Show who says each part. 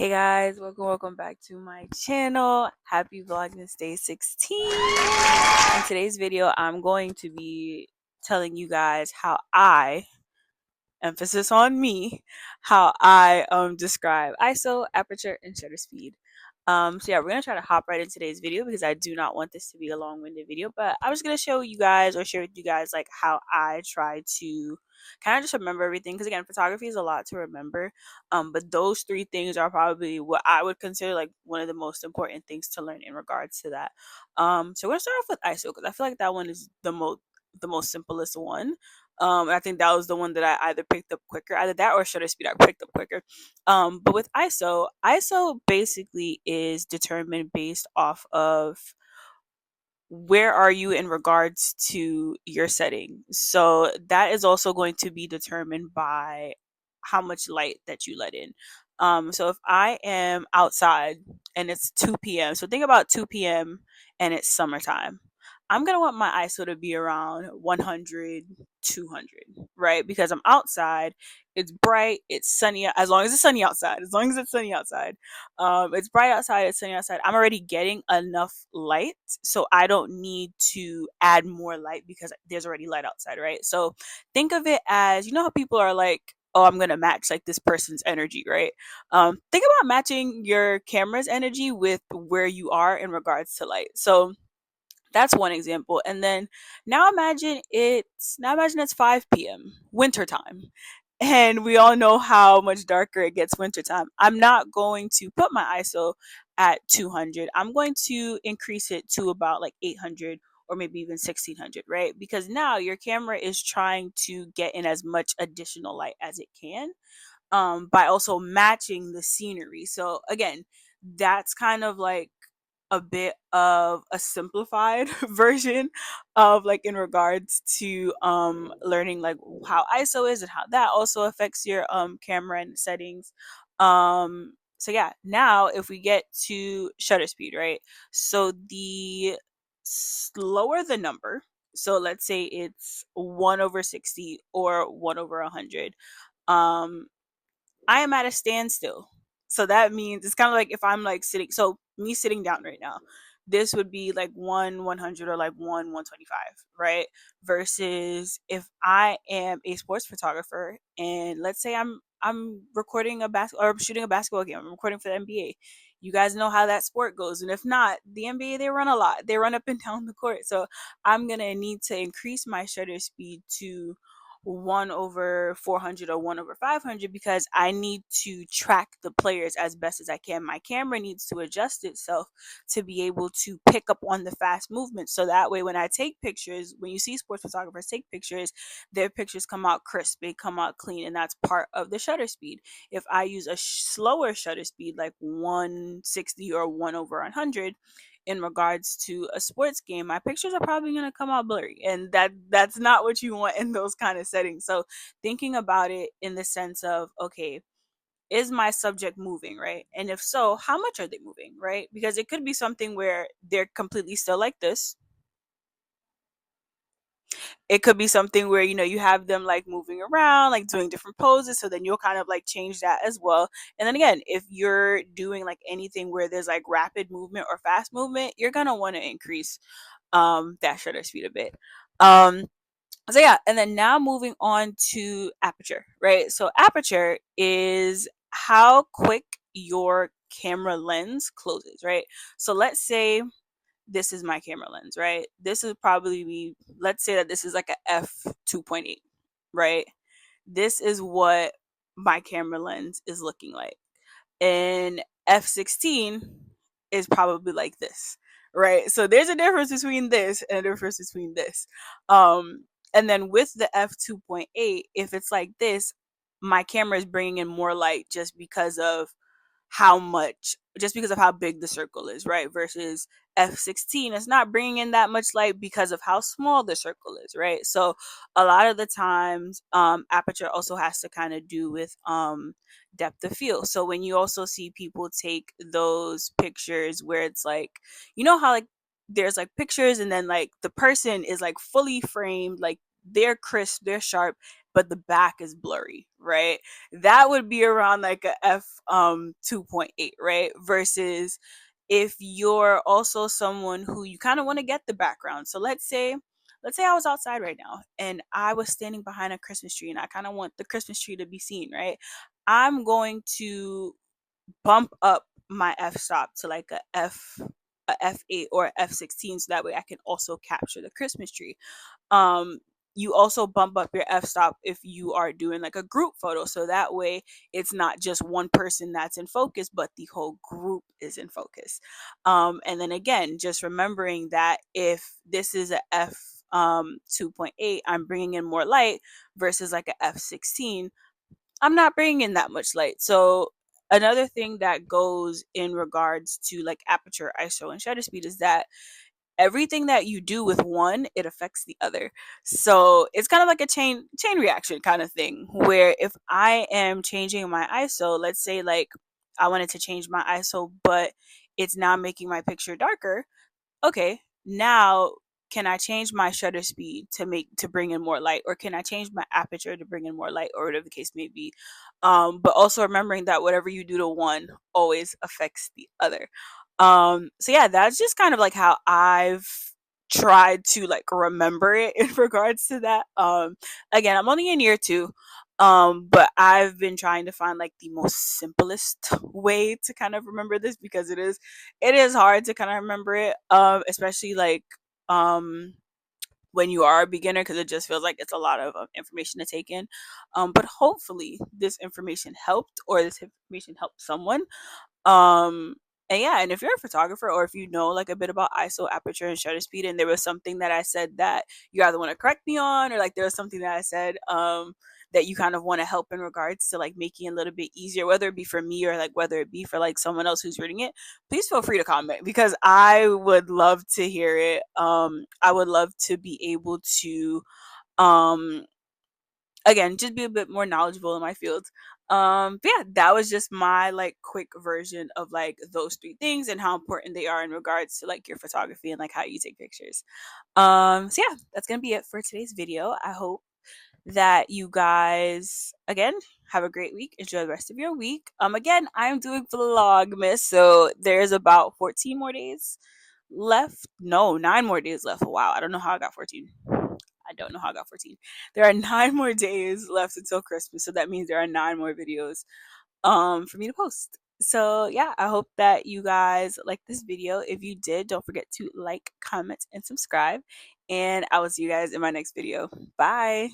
Speaker 1: Hey guys, welcome back to my channel. Happy Vlogmas Day 16. In today's video, I'm going to be telling you guys how I, emphasis on me, how I describe ISO, aperture, and shutter speed. So yeah, we're gonna try to hop right into today's video because I do not want this to be a long-winded video, but I was gonna show you guys or share with you guys like how I try to kind of just remember everything because again, photography is a lot to remember. But those three things are probably what I would consider like one of the most important things to learn in regards to that. So we're gonna start off with ISO because I feel like that one is the most simplest one. I think that was the one that I either picked up quicker, either that or shutter speed I picked up quicker. But with ISO basically is determined based off of where are you in regards to your setting. So that is also going to be determined by how much light that you let in. So if I am outside and it's 2 p.m., so think about 2 p.m. and it's summertime. I'm going to want my ISO to be around 100, 200, right? Because I'm outside, it's bright, it's sunny, as long as it's sunny outside, it's bright outside, it's sunny outside. I'm already getting enough light, so I don't need to add more light because there's already light outside, right? So think of it as, you know how people are like, oh, I'm gonna match like this person's energy, right? Think about matching your camera's energy with where you are in regards to light. So that's one example. And then now imagine it's 5 p.m. wintertime. And we all know how much darker it gets wintertime. I'm not going to put my ISO at 200. I'm going to increase it to about like 800 or maybe even 1600, right? Because now your camera is trying to get in as much additional light as it can, by also matching the scenery. So again, that's kind of like a bit of a simplified version of like in regards to learning like how ISO is and how that also affects your camera and settings. So yeah, now if we get to shutter speed, right? So the slower the number, so let's say it's 1 over 60 or 1 over 100, um I am at a standstill. So that means it's kind of like if I'm like sitting, so me sitting down right now, this would be like 1/100 or like 1/125, right? Versus if I am a sports photographer and let's say I'm recording a basketball or shooting a basketball game, I'm recording for the NBA. You guys know how that sport goes. And if not, the NBA, they run a lot. They run up and down the court. So I'm going to need to increase my shutter speed to 1 over 400 or 1 over 500 because I need to track the players as best as I can. My camera needs to adjust itself to be able to pick up on the fast movement. So that way, when I take pictures, when you see sports photographers take pictures, their pictures come out crisp, they come out clean, and that's part of the shutter speed. If I use a slower shutter speed, like 160 or 1 over 100, in regards to a sports game, my pictures are probably going to come out blurry, and that's not what you want in those kind of settings. So thinking about it in the sense of, okay, is my subject moving, right? And if so, how much are they moving, right? Because it could be something where they're completely still like this. It could be something where you have them like moving around, like doing different poses, so then you'll kind of like change that as well. And then again, if you're doing like anything where there's like rapid movement or fast movement, you're going to want to increase that shutter speed a bit. So yeah, and then now moving on to aperture, right? So aperture is how quick your camera lens closes, right? So let's say this is my camera lens, right? This is probably be, let's say that this is like a f 2.8, right? This is what my camera lens is looking like. And f16 is probably like this, right? So there's a difference between this and a difference between this. And then with the f2.8, if it's like this, my camera is bringing in more light just because of how big the circle is, right? Versus f16 is not bringing in that much light because of how small the circle is, right? So a lot of the times, aperture also has to kind of do with depth of field. So when you also see people take those pictures where it's like, you know how like there's like pictures and then like the person is like fully framed, like they're crisp, they're sharp, but the back is blurry, right? That would be around like a f 2.8, right? Versus if you're also someone who you kind of want to get the background. So let's say I was outside right now and I was standing behind a Christmas tree and I kind of want the Christmas tree to be seen, right? I'm going to bump up my f-stop to like a f8 or a f16, so that way I can also capture the Christmas tree. um you also bump up your f-stop if you are doing like a group photo, so that way it's not just one person that's in focus but the whole group is in focus. And then again, just remembering that if this is a f 2.8, I'm bringing in more light versus like a f16, I'm not bringing in that much light. So another thing that goes in regards to like aperture, ISO, and shutter speed is that everything that you do with one, it affects the other. So it's kind of like a chain reaction kind of thing, where if I am changing my ISO, let's say like I wanted to change my ISO but it's now making my picture darker. Okay, now can I change my shutter speed to bring in more light, or can I change my aperture to bring in more light, or whatever the case may be. But also remembering that whatever you do to one always affects the other. So yeah, that's just kind of like how I've tried to like remember it in regards to that. Again, I'm only in year two. But I've been trying to find like the most simplest way to kind of remember this, because it is hard to kind of remember it, especially like um when you are a beginner, because it just feels like it's a lot of information to take in. But hopefully this information helped, or this information helped someone. um and yeah, and if you're a photographer, or if you know like a bit about ISO, aperture, and shutter speed, and there was something that I said that you either want to correct me on, or like there was something that I said that you kind of want to help in regards to like making it a little bit easier, whether it be for me or like whether it be for like someone else who's reading it, please feel free to comment, because I would love to hear it. I would love to be able to um again just be a bit more knowledgeable in my field. But yeah, that was just my like quick version of like those three things and how important they are in regards to like your photography and like how you take pictures. So yeah, that's gonna be it for today's video. I hope that you guys again have a great week. Enjoy the rest of your week. Again, I'm doing vlogmas, so there's about 14 more days left. No, 9 more days left. Wow, I don't know how I got 14. I don't know how I got 14. There are 9 more days left until Christmas, so that means there are 9 more videos for me to post. So yeah, I hope that you guys like this video. If you did, don't forget to like, comment, and subscribe. And I will see you guys in my next video. Bye.